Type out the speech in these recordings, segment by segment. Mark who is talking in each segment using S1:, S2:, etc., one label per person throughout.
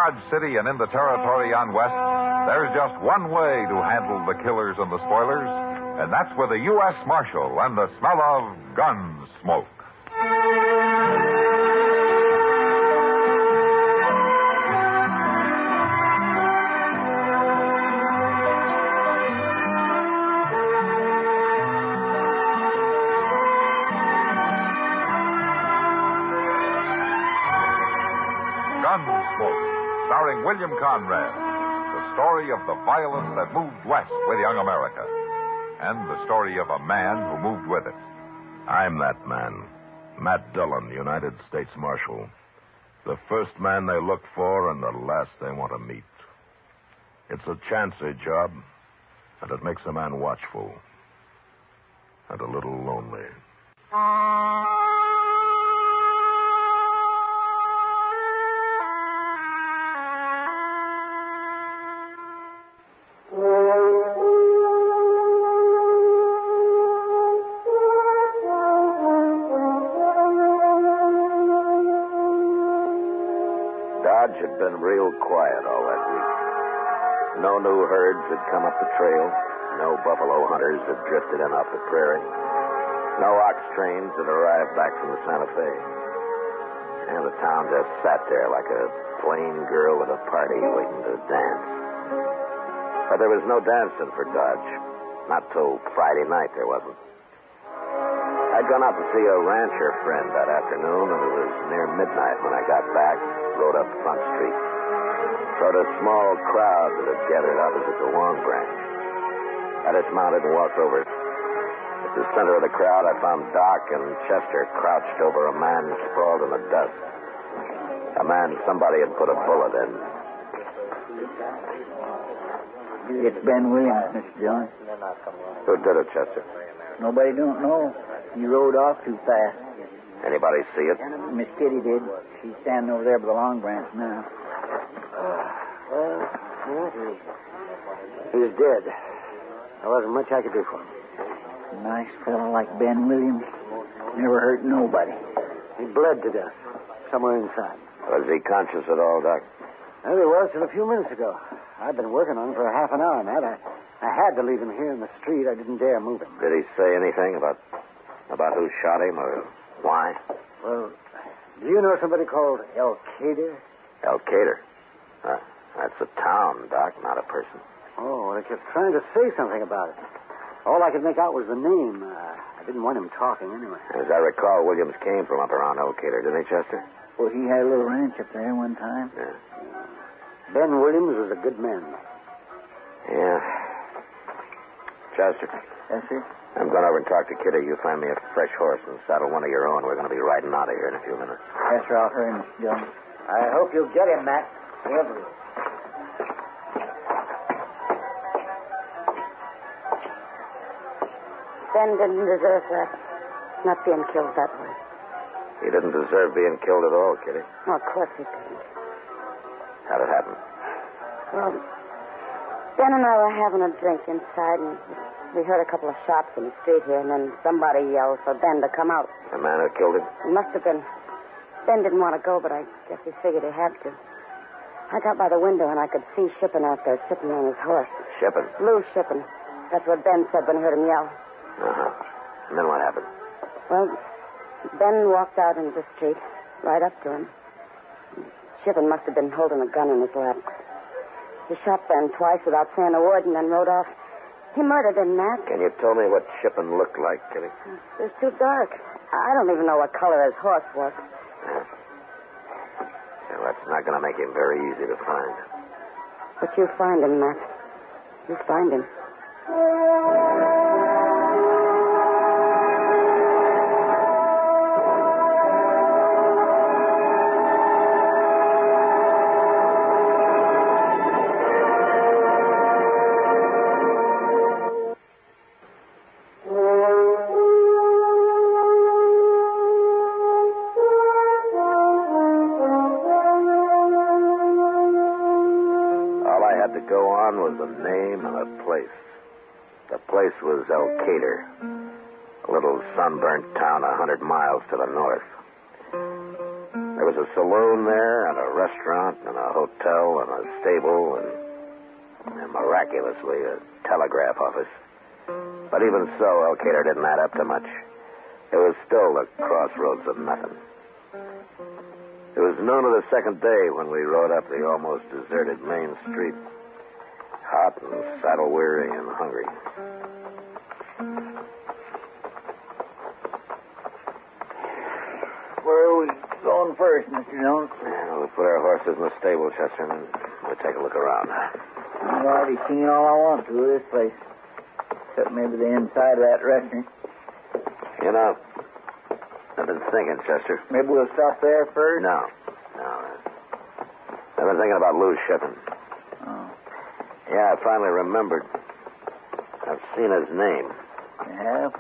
S1: Dodge City and in the territory on West, there's just one way to handle the killers and the spoilers, and that's with a U.S. Marshal and the smell of Gunsmoke. Gunsmoke, starring William Conrad. The story of the violence that moved west with young America. And the story of a man who moved with it.
S2: I'm that man. Matt Dillon, United States Marshal. The first man they look for and the last they want to meet. It's a chancy job, and it makes a man watchful. And a little lonely.
S3: Dodge had been real quiet all that week. No new herds had come up the trail. No buffalo hunters had drifted in off the prairie. No ox trains had arrived back from the Santa Fe. And the town just sat there like a plain girl at a party waiting to dance. But there was no dancing for Dodge. Not till Friday night there wasn't. I'd gone out to see a rancher friend that afternoon, and it was near midnight when I got back, rode up Front Street. Rode a small crowd that had gathered opposite the Long Branch. I dismounted and walked over. At the center of the crowd, I found Doc and Chester crouched over a man sprawled in the dust. A man somebody had put a bullet in.
S4: It's Ben Williams, Mr. Dillon.
S3: Who did it, Chester?
S4: Nobody don't know. He rode off too fast.
S3: Anybody see it?
S4: Miss Kitty did. She's standing over there by the Long Branch now.
S5: He's dead. There wasn't much I could do for him.
S4: Nice fellow like Ben Williams. Never hurt nobody.
S5: He bled to death somewhere inside.
S3: Was he conscious at all, Doc?
S5: Well, he was till a few minutes ago. I've been working on him for a half an hour, Matt. I had to leave him here in the street. I didn't dare move him.
S3: Did he say anything about who shot him or why?
S5: Well, do you know somebody called Elkader?
S3: Elkader? That's a town, Doc, not a person.
S5: Oh, well, I kept trying to say something about it. All I could make out was the name. I didn't want him talking anyway.
S3: As I recall, Williams came from up around Elkader, didn't he, Chester?
S4: Well, he had a little ranch up there one time.
S3: Yeah.
S5: Ben Williams was a good man.
S3: Yeah. Chester?
S4: Yes, sir?
S3: I'm going over and talk to Kitty. You find me a fresh horse and saddle one of your own. We're going to be riding out of here in a few minutes.
S4: Yes, sir. I'll hurry, Mr. Dillon.
S5: I hope you'll get him, Matt. Yes, sir.
S6: Ben didn't deserve that. Not being killed that way.
S3: He didn't deserve being killed at all, Kitty.
S6: Oh, of course he didn't.
S3: How'd it happen?
S6: Well, Ben and I were having a drink inside, and we heard a couple of shots in the street here, and then somebody yelled for Ben to come out.
S3: The man who killed him?
S6: It must have been. Ben didn't want to go, but I guess he figured he had to. I got by the window, and I could see Shippen out there sitting on his horse.
S3: Shippen?
S6: Lou Shippen. That's what Ben said when he heard him yell.
S3: Uh-huh. And then what happened?
S6: Well, Ben walked out into the street, right up to him. Shippen must have been holding a gun in his lap. He shot Ben twice without saying a word and then rode off. He murdered him, Matt.
S3: Can you tell me what Shippen looked like, Kitty?
S6: It was too dark. I don't even know what color his horse was.
S3: Yeah. Well, that's not going to make him very easy to find.
S6: But you find him, Matt. You find him.
S3: Go on was a name and a place. The place was Elkader, a little sunburnt town 100 miles to the north. There was a saloon there, and a restaurant, and a hotel, and a stable, and miraculously, a telegraph office. But even so, Elkader didn't add up to much. It was still the crossroads of nothing. It was noon of the second day when we rode up the almost deserted main street, hot and saddle-weary and hungry.
S4: Where are we going first, Mr. Dillon?
S3: We'll put our horses in the stable, Chester, and we'll take a look around.
S4: I've already seen all I want to of this place. Except maybe the inside of that restaurant.
S3: You know, I've been thinking, Chester.
S4: Maybe we'll stop there first?
S3: No. I've been thinking about Lou's shipping.
S4: Oh.
S3: Yeah, I finally remembered. I've seen his name.
S4: You have?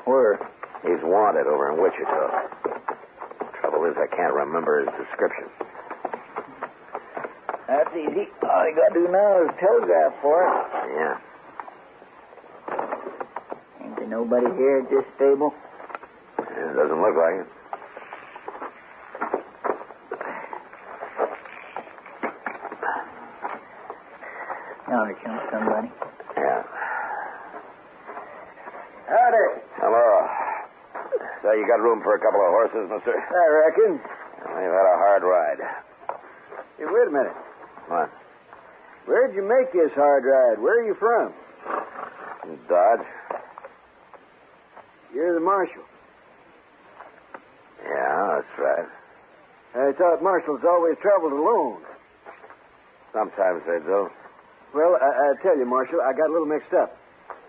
S4: Where?
S3: He's wanted over in Wichita. Trouble is, I can't remember his description.
S4: That's easy. All you got to do now is telegraph for it.
S3: Yeah.
S4: Ain't there nobody here at this stable?
S3: It doesn't look like it.
S4: Now to come somebody.
S3: Yeah.
S5: Howdy.
S3: Hello. So you got room for a couple of horses, mister?
S5: I reckon.
S3: We've had a hard ride.
S5: Hey, wait a minute.
S3: What?
S5: Where'd you make this hard ride? Where are you from?
S3: Dodge?
S5: You're the marshal.
S3: Yeah, that's right.
S5: I thought marshals always traveled alone.
S3: Sometimes they do.
S5: Well, I tell you, Marshal, I got a little mixed up.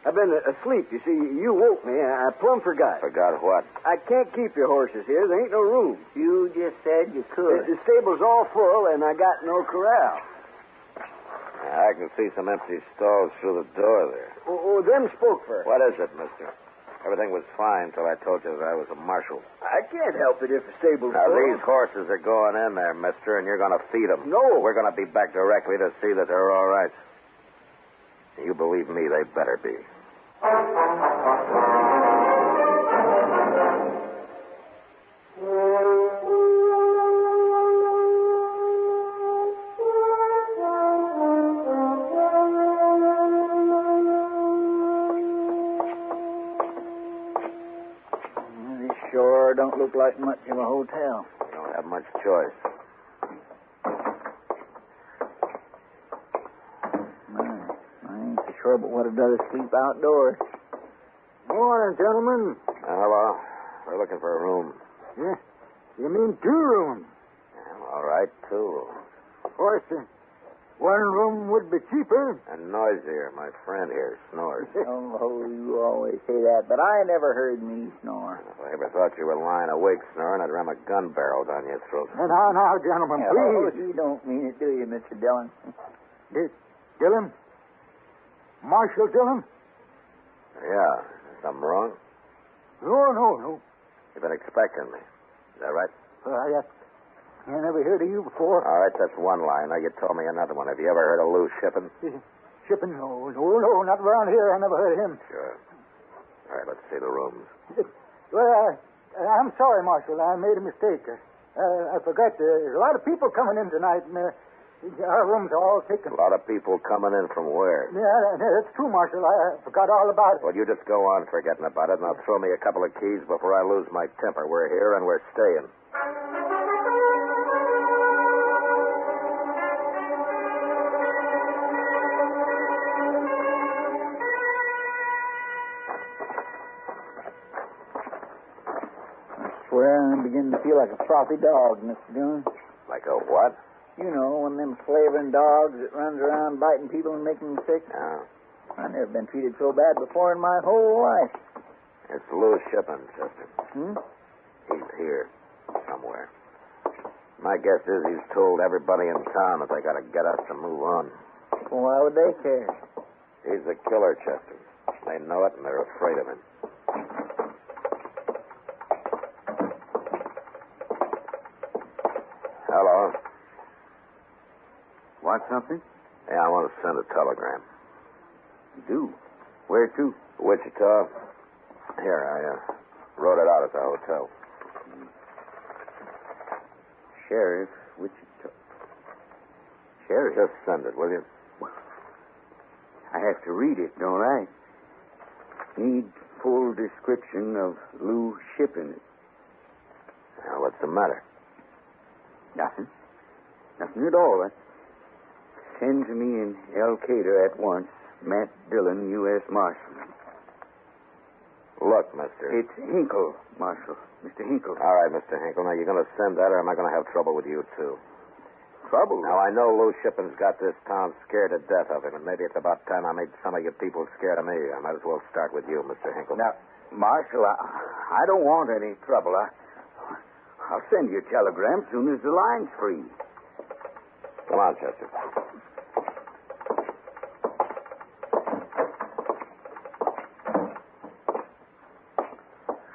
S5: I've been asleep. You see, you woke me. I plumb forgot.
S3: Forgot what?
S5: I can't keep your horses here. There ain't no room.
S4: You just said you could.
S5: The stable's all full, and I got no corral.
S3: I can see some empty stalls through the door there.
S5: Oh, them spoke first.
S3: What is it, mister? Everything was fine till I told you that I was a marshal.
S5: I can't help it if the stable's
S3: Now,
S5: full.
S3: these horses are going in there, mister, and you're going to feed them.
S5: No.
S3: We're going to be back directly to see that they're all right. You believe me, they better be.
S4: This sure don't look like much of a hotel.
S3: You don't have much choice.
S4: Sure, but what does sleep outdoors?
S5: Morning, gentlemen.
S3: Hello. We're looking for a room.
S5: Yeah. You mean 2 rooms?
S3: Yeah, all right, 2 rooms.
S5: Of course, 1 room would be cheaper.
S3: And noisier. My friend here snores.
S4: Oh, you always say that, but I never heard me snore.
S3: If I ever thought you were lying awake snoring, I'd ram a gun barrel down your throat.
S5: Now, gentlemen,
S4: Oh,
S5: please.
S4: you don't mean it, do you, Mr. Dillon?
S5: Dillon? Marshal Dillon?
S3: Yeah. Something wrong?
S5: No.
S3: You've been expecting me. Is that right?
S5: I never heard of you before.
S3: All right, that's one line. Now, you told me another one. Have you ever heard of Lou shipping?
S5: Shipping? No, not around here. I never heard of him.
S3: Sure. All right, let's see the rooms.
S5: Well, I'm sorry, Marshal. I made a mistake. I forgot. There's a lot of people coming in tonight, and our rooms are all taken.
S3: A lot of people coming in from where?
S5: Yeah, that's true, Marshal. I forgot all about it.
S3: Well, you just go on forgetting about it, and I'll throw me a couple of keys before I lose my temper. We're here, and we're staying.
S4: I swear I'm beginning to feel like a frothy dog, Mr. Dillon.
S3: Like a what?
S4: You know, one of them slavering dogs that runs around biting people and making them sick.
S3: No.
S4: I've never been treated so bad before in my whole life.
S3: It's Lou shipping, Chester.
S4: Hmm?
S3: He's here somewhere. My guess is he's told everybody in town that they got to get us to move on.
S4: Well, why would they care?
S3: He's the killer, Chester. They know it, and they're afraid of him. Hello.
S5: Want something?
S3: Yeah, I want to send a telegram.
S5: You do? Where to?
S3: Wichita. Here, I wrote it out at the hotel.
S7: Sheriff, Wichita. Sheriff?
S3: Just send it, will you?
S7: I have to read it, don't I? Need full description of Lou shipping it.
S3: Now, what's the matter?
S7: Nothing. Nothing at all. Send to me in Elkader at once. Matt Dillon, U.S. Marshal.
S3: Look, mister.
S7: It's Hinkle, Marshal. Mr. Hinkle.
S3: All right, Mr. Hinkle. Now, you're going to send that, or am I going to have trouble with you, too?
S7: Trouble?
S3: Now, I know Lou Shipping's got this town scared to death of him, and maybe it's about time I made some of you people scared of me. I might as well start with you, Mr. Hinkle.
S7: Now, Marshal, I don't want any trouble. I'll send you a telegram as soon as the line's free.
S3: Come on, Chester.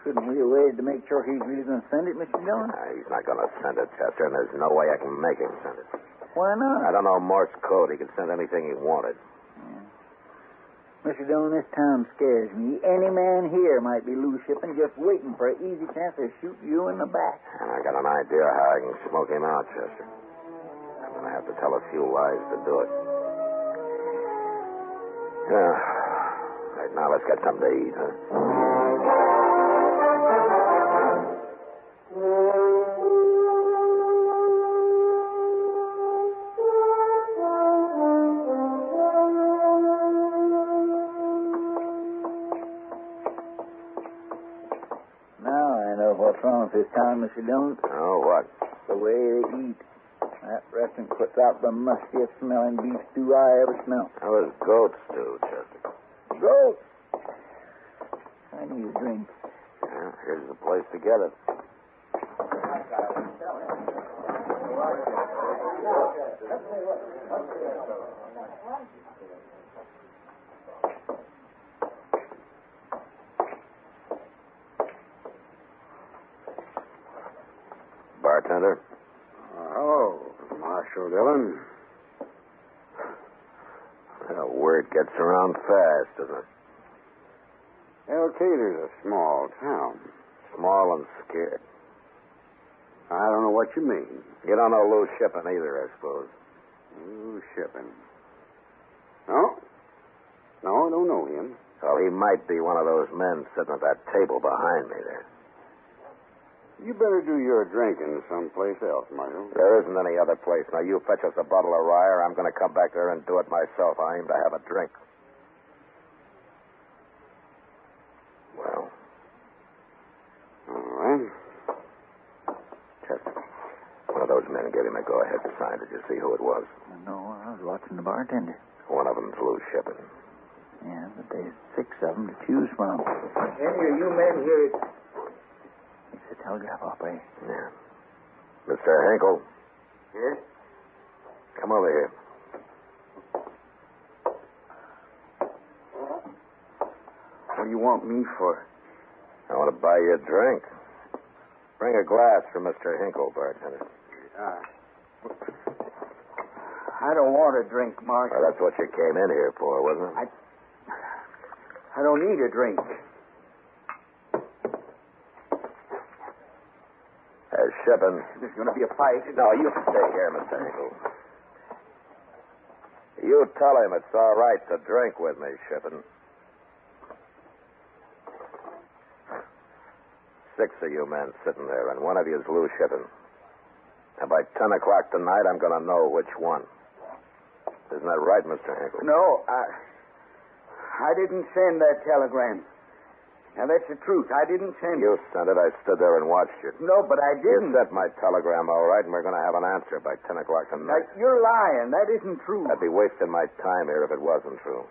S4: Shouldn't we have waited to make sure he's really going to send it, Mr. Dillon?
S3: He's not going to send it, Chester, and there's no way I can make him send it.
S4: Why not?
S3: I don't know Morse code. He could send anything he wanted.
S4: Mr. Dillon, this town scares me. Any man here might be loose shipping, just waiting for an easy chance to shoot you in the back.
S3: And I got an idea how I can smoke him out, Chester. I'm going to have to tell a few lies to do it. Yeah. Right now, let's get something to eat, huh?
S4: What's wrong with this town, Mr. Dillon?
S3: Oh, what?
S4: The way they eat. That restaurant puts out the mustiest smelling beef stew I ever smelled.
S3: That was goat stew, Chester.
S4: Goat? I need a drink.
S3: Yeah, here's the place to get it. Bartender?
S7: Oh, Marshal Dillon.
S3: Well, word gets around fast, doesn't it?
S7: Elkader's a small town.
S3: Small and scared.
S7: I don't know what you mean.
S3: You don't know Lou Shipping either, I suppose.
S7: Lou Shipping. No? No, I don't know him.
S3: Well, he might be one of those men sitting at that table behind me there.
S7: You better do your drinking someplace else, Marshal.
S3: There isn't any other place. Now, you fetch us a bottle of rye, or I'm going to come back there and do it myself. I aim to have a drink. Well.
S7: All right.
S3: Chester, one of those men gave him a go-ahead sign. Did you see who it was?
S4: No, I was watching the bartender.
S3: One of them's Lou Shipping.
S4: Yeah, but there's 6 of them to choose from.
S7: Any of you men here...
S4: It's a telegraph operator.
S3: Yeah. Mr. Hinkle.
S7: Yes?
S3: Come over here.
S7: What do you want me for?
S3: I want to buy you a drink. Bring a glass for Mr. Hinkle, bartender.
S7: I don't want a drink, Marshal.
S3: Well, that's what you came in here for, wasn't it?
S7: I don't need a drink.
S3: Shipping.
S7: There's going to be a fight.
S3: No, you stay here, Mr. Hinkle. You tell him it's all right to drink with me, Shipping. 6 of you men sitting there, and one of you is Lou Shipping. And by 10 o'clock tonight, I'm going to know which one. Isn't that right, Mr. Hinkle?
S7: No, I didn't send that telegram. Now, that's the truth. I didn't send it.
S3: You sent it. I stood there and watched you.
S7: No, but I didn't.
S3: You sent my telegram, all right, and we're going to have an answer by 10 o'clock tonight.
S7: Now, you're lying. That isn't true.
S3: I'd be wasting my time here if it wasn't true.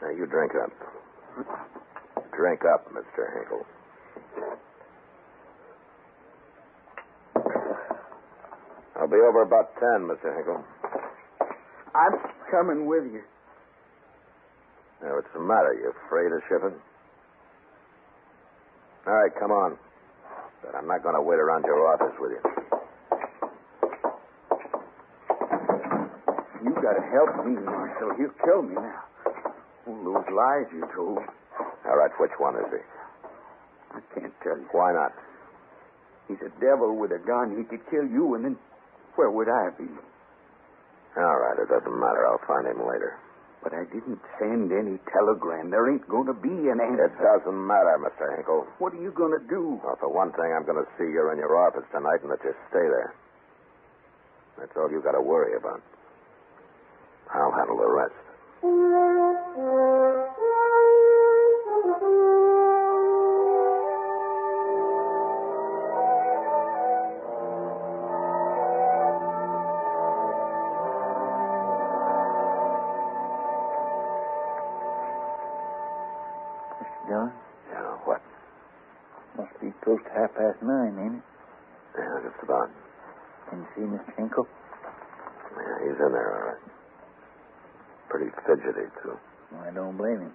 S3: Now, you drink up. Drink up, Mr. Hinkle. I'll be over about 10, Mr. Hinkle.
S7: I'm coming with you.
S3: Now, what's the matter? You afraid of Shipping? All right, come on. But I'm not going to wait around your office with you.
S7: You got to help me, Marshal. He'll kill me now. All those lies you told.
S3: All right, which one is he?
S7: I can't tell you.
S3: Why not?
S7: He's a devil with a gun. He could kill you, and then where would I be?
S3: All right, it doesn't matter. I'll find him later.
S7: But I didn't send any telegram. There ain't going to be an answer.
S3: It doesn't matter, Mr. Hinkle.
S7: What are you going to do?
S3: Well, for one thing, I'm going to see you're in your office tonight and that you stay there. That's all you got to worry about. I'll handle the rest.
S4: Dillon?
S3: Yeah, what?
S4: Must be close to 9:30, ain't it?
S3: Yeah, just about.
S4: Can you see Mr. Hinkle?
S3: Yeah, he's in there, all right. Pretty fidgety, too.
S4: Well, I don't blame him.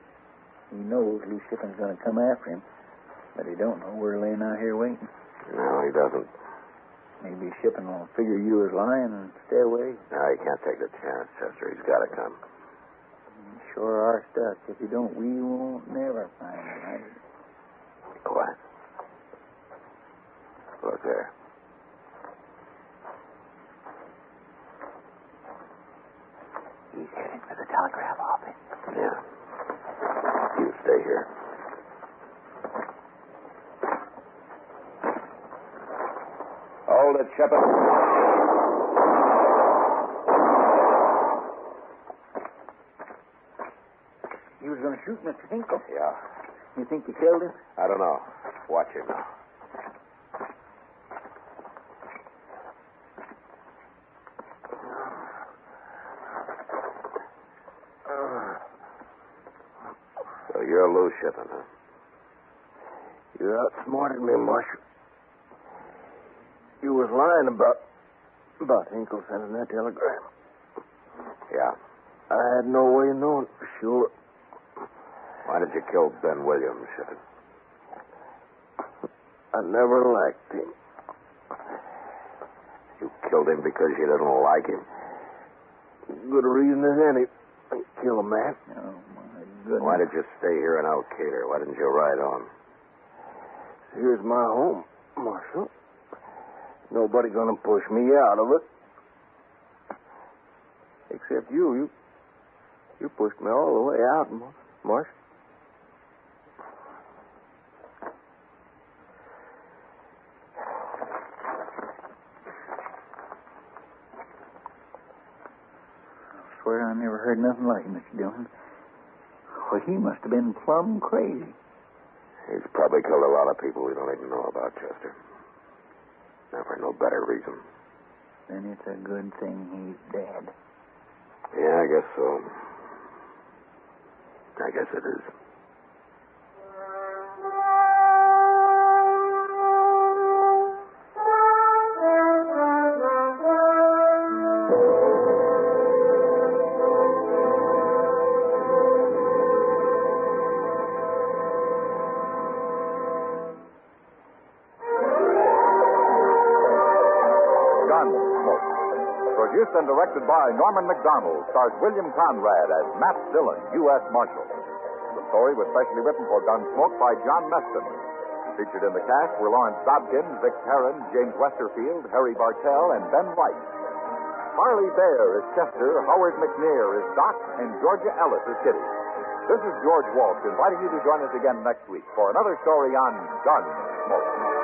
S4: He knows loose shipping's going to come after him, but he don't know we're laying out here waiting.
S3: No, he doesn't.
S4: Maybe shipping will figure you as lying and stay away.
S3: No, he can't take the chance, Chester. He's got to come.
S4: We sure are stuck. If you don't, we won't never find him. Right?
S3: Be quiet. Look there.
S4: He's heading for the telegraph office.
S3: Yeah. You stay here. Hold it, Shepard.
S4: He was going to shoot Mr. Hinkle.
S3: Yeah.
S4: You think you killed him?
S3: I don't know. Watch him now. So you're loose shipping, huh?
S2: You outsmarted me, Marshal. You was lying about Hinkle sending that telegram.
S3: Yeah.
S2: I had no way of knowing for sure.
S3: Why did you kill Ben Williams, Shipping?
S2: I never liked him.
S3: You killed him because you didn't like him?
S2: Good reason as any. Kill a man.
S4: Oh, my goodness.
S3: Why did you stay here in Elkader? Why didn't you ride on?
S2: Here's my home, Marshal. Nobody gonna push me out of it. Except you. You pushed me all the way out, Marshal.
S4: I swear I never heard nothing like him, Mr. Dillon. Well, he must have been plumb crazy.
S3: He's probably killed a lot of people we don't even know about, Chester. Now, for no better reason.
S4: Then it's a good thing he's dead.
S3: Yeah, I guess so. I guess it is.
S1: Gunsmoke. Produced and directed by Norman McDonald, stars William Conrad as Matt Dillon, U.S. Marshal. The story was specially written for Gunsmoke by John Meston. Featured in the cast were Lawrence Dobkins, Vic Perrin, James Westerfield, Harry Bartell, and Ben White. Harley Bear is Chester, Howard McNair is Doc, and Georgia Ellis is Kitty. This is George Walsh inviting you to join us again next week for another story on Gunsmoke.